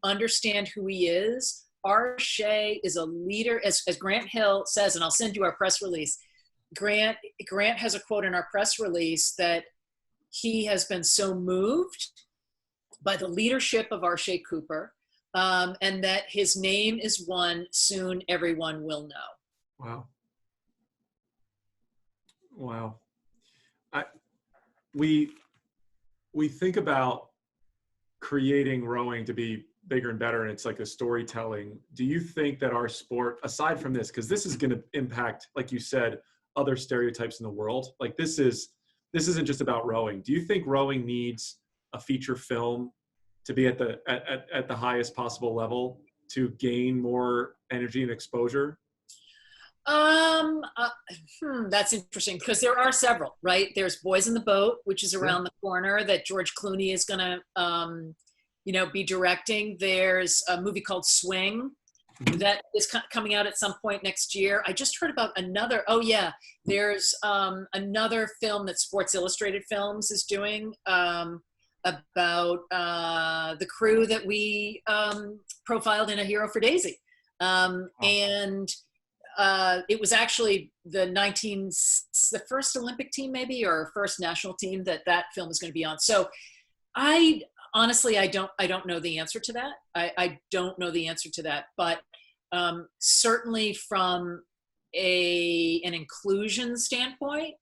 Speaker 2: understand who he is. Arshay is a leader, as Grant Hill says, and I'll send you our press release. Grant has a quote in our press release that he has been so moved by the leadership of Arshay Cooper, and that his name is one soon everyone will know.
Speaker 1: Wow. We think about creating rowing to be bigger and better, and it's like a storytelling. Do you think that our sport, aside from this, because this is going to impact, like you said, other stereotypes in the world, like this isn't just about rowing. Do you think rowing needs a feature film to be at the highest possible level to gain more energy and exposure?
Speaker 2: That's interesting, because there are several, right? There's Boys in the Boat, which is around the corner, that George Clooney is going to, be directing. There's a movie called Swing that is coming out at some point next year. I just heard about another. Oh yeah, there's another film that Sports Illustrated Films is doing about the crew that we profiled in A Hero for Daisy, and. It was actually the first Olympic team, maybe, or first national team that film is going to be on. So I honestly don't know the answer to that. I don't know the answer to that, but certainly from an inclusion standpoint,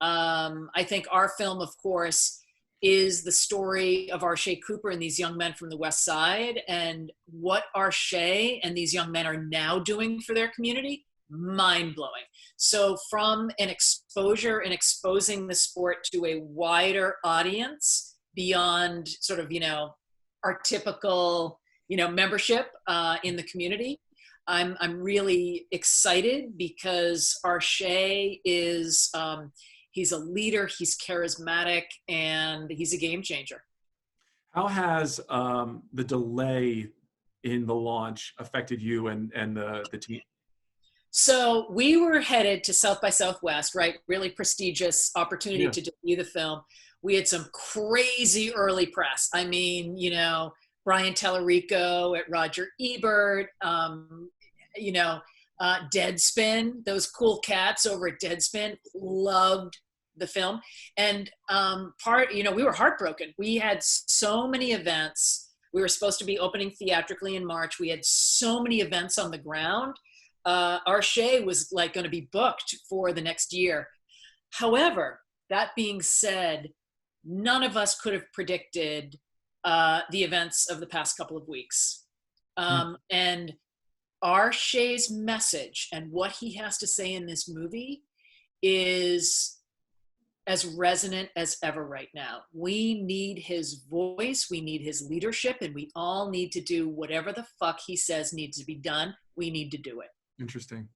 Speaker 2: I think our film, of course, is the story of Arshay Cooper and these young men from the West Side, and what Arshay and these young men are now doing for their community, mind-blowing. So from an exposure and exposing the sport to a wider audience beyond sort of, our typical, membership in the community, I'm really excited because Arshay is, he's a leader, he's charismatic, and he's a game changer.
Speaker 1: How has the delay in the launch affected you and the team?
Speaker 2: So we were headed to South by Southwest, right? Really prestigious opportunity to debut the film. We had some crazy early press. I mean, Brian Tallarico at Roger Ebert, Deadspin, those cool cats over at Deadspin loved the film. And we were heartbroken. We had so many events. We were supposed to be opening theatrically in March. We had so many events on the ground. Arshay was like going to be booked for the next year. However, that being said, none of us could have predicted the events of the past couple of weeks. And Arshay's message and what he has to say in this movie is as resonant as ever right now. We need his voice, we need his leadership, and we all need to do whatever the fuck he says needs to be done. We need to do it.
Speaker 1: Interesting.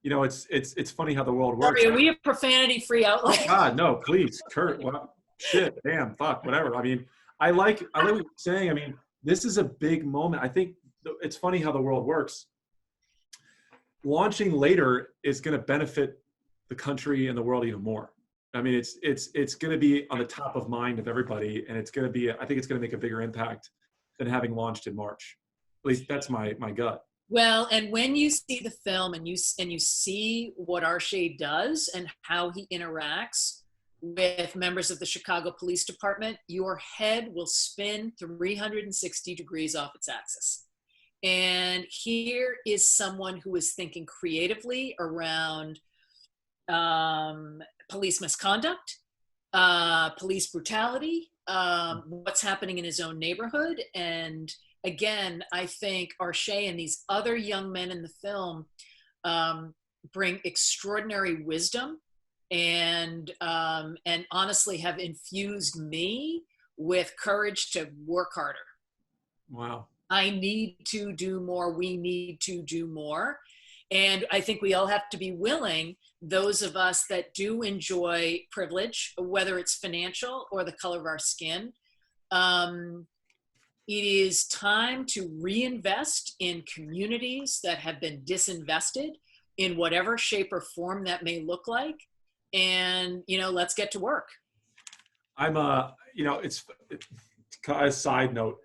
Speaker 1: It's funny how the world works.
Speaker 2: Sorry, are we a profanity-free outlet?
Speaker 1: Oh God, no, please, Kurt. Well, shit, damn, fuck, whatever. I mean, I like what you're saying. I mean, this is a big moment. I think it's funny how the world works. Launching later is going to benefit the country and the world even more. I mean, it's going to be on the top of mind of everybody, and I think it's going to make a bigger impact than having launched in March. At least that's my gut.
Speaker 2: Well, and when you see the film and you see what Arshay does and how he interacts with members of the Chicago Police Department, your head will spin 360 degrees off its axis. And here is someone who is thinking creatively around police misconduct, police brutality, what's happening in his own neighborhood. And again, I think Arshay and these other young men in the film bring extraordinary wisdom and honestly have infused me with courage to work harder.
Speaker 1: Wow.
Speaker 2: I need to do more. We need to do more. And I think we all have to be willing, those of us that do enjoy privilege, whether it's financial or the color of our skin, it is time to reinvest in communities that have been disinvested in whatever shape or form that may look like. And, let's get to work. I'm
Speaker 1: it's a side note.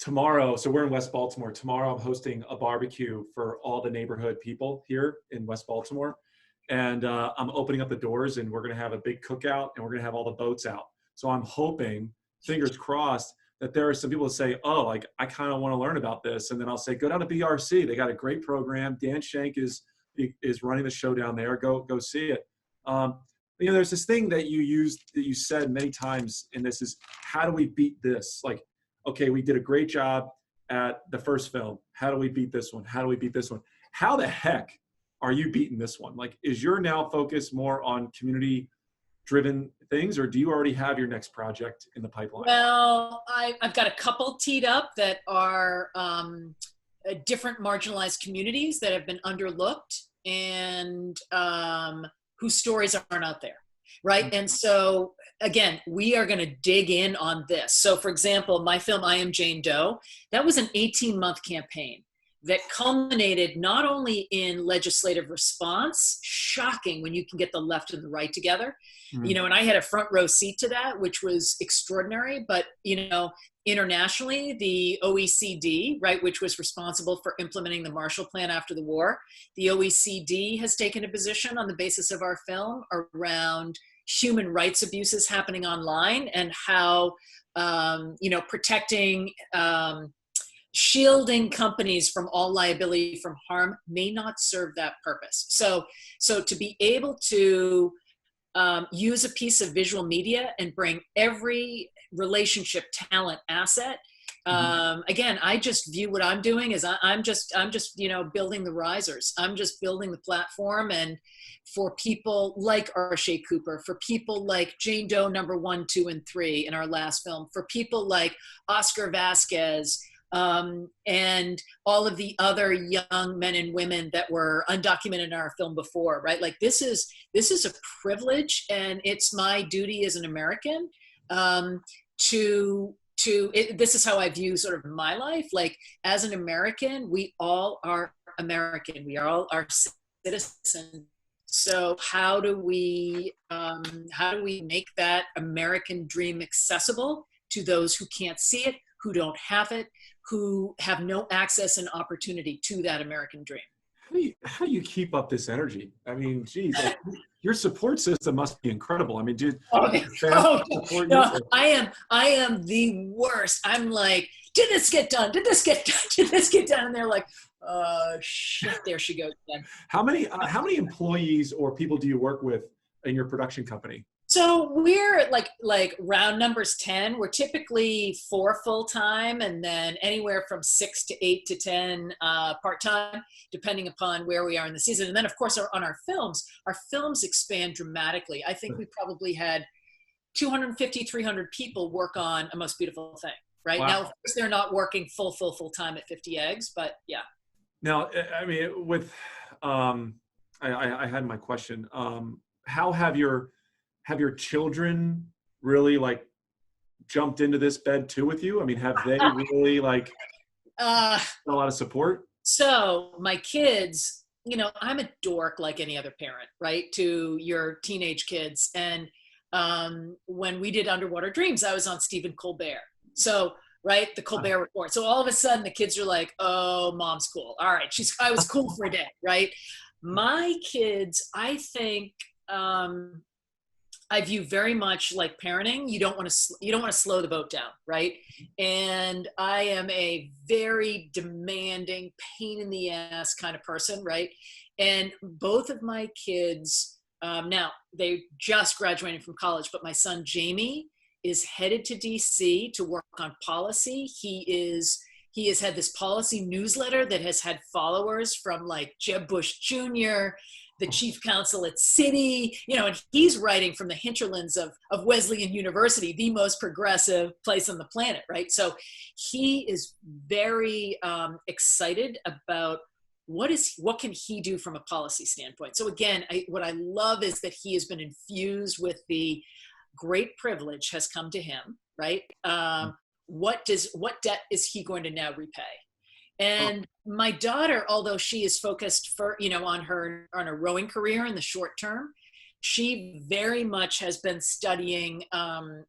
Speaker 1: Tomorrow, so we're in West Baltimore. Tomorrow I'm hosting a barbecue for all the neighborhood people here in West Baltimore. And I'm opening up the doors and we're going to have a big cookout and we're going to have all the boats out. So I'm hoping, fingers crossed, that there are some people that say, oh, like, I kind of want to learn about this. And then I'll say, go down to BRC. They got a great program. Dan Shank is running the show down there. Go see it. There's this thing that you said many times in this is, how do we beat this? Like, okay, we did a great job at the first film. How do we beat this one? How do we beat this one? How the heck are you beating this one? Like, is your now focus more on community-driven things, or do you already have your next project in the pipeline?
Speaker 2: Well, I've got a couple teed up that are different marginalized communities that have been underlooked and whose stories aren't out there, right? Mm-hmm. And so, again, we are going to dig in on this. So, for example, my film, I Am Jane Doe, that was an 18-month campaign that culminated not only in legislative response, shocking when you can get the left and the right together, mm-hmm. And I had a front row seat to that, which was extraordinary, but, internationally, the OECD, right, which was responsible for implementing the Marshall Plan after the war, the OECD has taken a position on the basis of our film around human rights abuses happening online and how, protecting shielding companies from all liability from harm may not serve that purpose. So to be able to use a piece of visual media and bring every relationship, talent, asset. Again, I just view what I'm doing as I'm just building the risers. I'm just building the platform, and for people like Arshay Cooper, for people like Jane Doe number 1, 2, and 3 in our last film, for people like Oscar Vasquez, and all of the other young men and women that were undocumented in our film before, right? Like this is a privilege, and it's my duty as an American this is how I view sort of my life. Like as an American, we all are American. We all are citizens. So how do we make that American dream accessible to those who can't see it, who don't have it, who have no access and opportunity to that American dream?
Speaker 1: How do you keep up this energy? I mean, geez, like, your support system must be incredible. I mean, dude,
Speaker 2: no, I am the worst. I'm like, did this get done? Did this get done? Did this get done? And they're like, shit, there she goes again.
Speaker 1: How many employees or people do you work with in your production company?
Speaker 2: So we're like round numbers 10. We're typically 4 full-time, and then anywhere from 6 to 8 to 10 part-time, depending upon where we are in the season. And then of course on our films expand dramatically. I think we probably had 250, 300 people work on A Most Beautiful Thing, right? Wow. Now, of course, they're not working full-time at 50 Eggs, but yeah.
Speaker 1: Now, I mean, with, I had my question. How have your children really like jumped into this bed too with you? I mean, have they really like a lot of support?
Speaker 2: So my kids, I'm a dork like any other parent, right? To your teenage kids. And when we did Underwater Dreams, I was on Stephen Colbert. So, right, the Colbert Report. So all of a sudden the kids are like, oh, mom's cool. All right, I was cool for a day, right? My kids, I think, I view very much like parenting. You don't want to slow the boat down, right? And I am a very demanding, pain in the ass kind of person, right? And both of my kids, now they just graduated from college, but my son Jamie is headed to DC to work on policy. He has had this policy newsletter that has had followers from like Jeb Bush Jr., the chief counsel at Citi, and he's writing from the hinterlands of Wesleyan University, the most progressive place on the planet, right? So he is very excited about what can he do from a policy standpoint. So again, what I love is that he has been infused with the great privilege has come to him, right? What debt is he going to now repay? And my daughter, although she is focused on her rowing career in the short term, she very much has been studying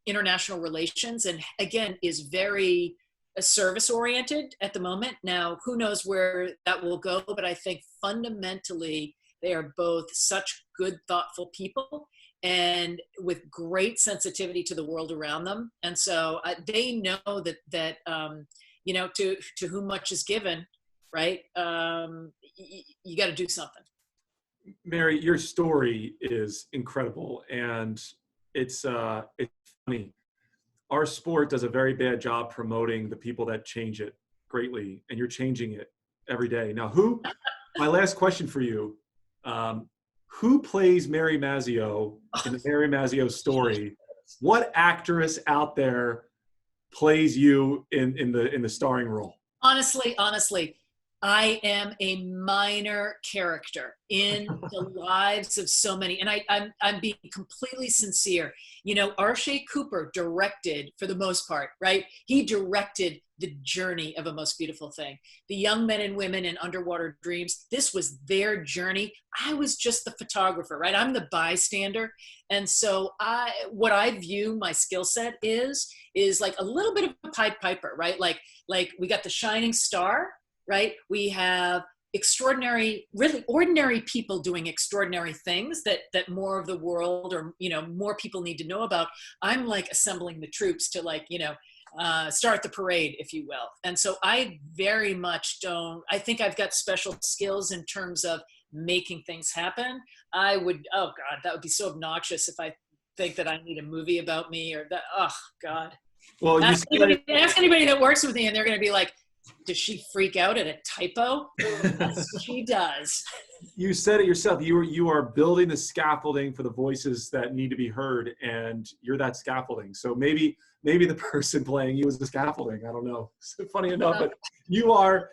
Speaker 2: international relations, and again is very service oriented at the moment. Now, who knows where that will go, but I think fundamentally they are both such good, thoughtful people and with great sensitivity to the world around them. And so they know that to whom much is given, right? You got to do something.
Speaker 1: Mary, your story is incredible, and it's funny. Our sport does a very bad job promoting the people that change it greatly, and you're changing it every day. Now, my last question for you, who plays Mary Mazzio in the Mary Mazzio story? What actress out there plays you in the starring role?
Speaker 2: Honestly, I am a minor character in the lives of so many, and I'm being completely sincere. Arshay Cooper directed, for the most part, right? He directed the journey of A Most Beautiful Thing. The young men and women in Underwater Dreams, this was their journey. I was just the photographer, right? I'm the bystander. And so what I view my skill set is like a little bit of a Pied Piper, right? Like we got the shining star, right? We have extraordinary, really ordinary people doing extraordinary things that more of the world or, more people need to know about. I'm like assembling the troops to start the parade, if you will. And so I very much don't, I think I've got special skills in terms of making things happen. I would, oh God, that would be so obnoxious if I think that I need a movie about me or that, oh God.
Speaker 1: Well,
Speaker 2: Ask anybody that works with me and they're going to be like, does she freak out at a typo? Yes, she does.
Speaker 1: You said it yourself. You are building the scaffolding for the voices that need to be heard, and you're that scaffolding. So maybe the person playing you is the scaffolding. I don't know. Funny enough, but you are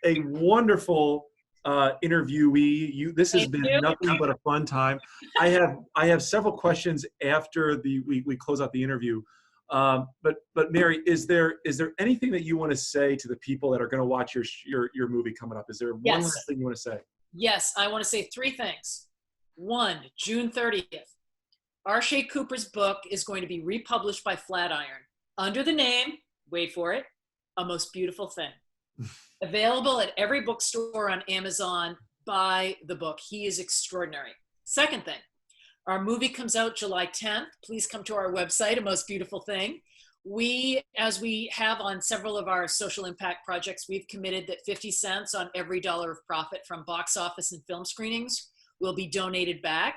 Speaker 1: a wonderful interviewee. This has been nothing but a fun time. I have several questions after we close out the interview. But Mary, is there anything that you want to say to the people that are going to watch your movie coming up? Is there one last thing you want to say?
Speaker 2: Yes, I want to say 3 things. 1, June 30th, R. Shea Cooper's book is going to be republished by Flatiron under the name, wait for it, A Most Beautiful Thing. Available at every bookstore on Amazon. Buy the book. He is extraordinary. Second thing, our movie comes out July 10th. Please come to our website, A Most Beautiful Thing. As we have on several of our social impact projects, we've committed that 50 cents on every dollar of profit from box office and film screenings will be donated back.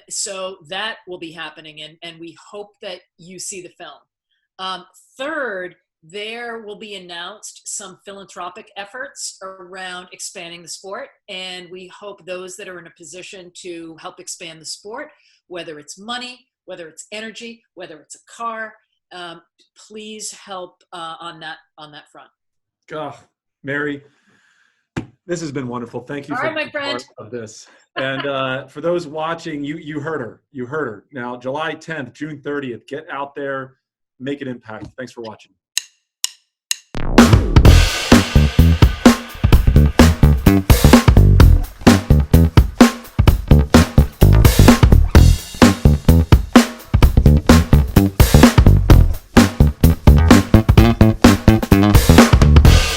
Speaker 2: So that will be happening, and we hope that you see the film. Third, there will be announced some philanthropic efforts around expanding the sport, and we hope those that are in a position to help expand the sport, whether it's money, whether it's energy, whether it's a car, please help on that front.
Speaker 1: Oh, Mary, this has been wonderful. Thank you
Speaker 2: for being part
Speaker 1: of this. And for those watching, you heard her. You heard her. Now, July 10th, June 30th, get out there, make an impact. Thanks for watching.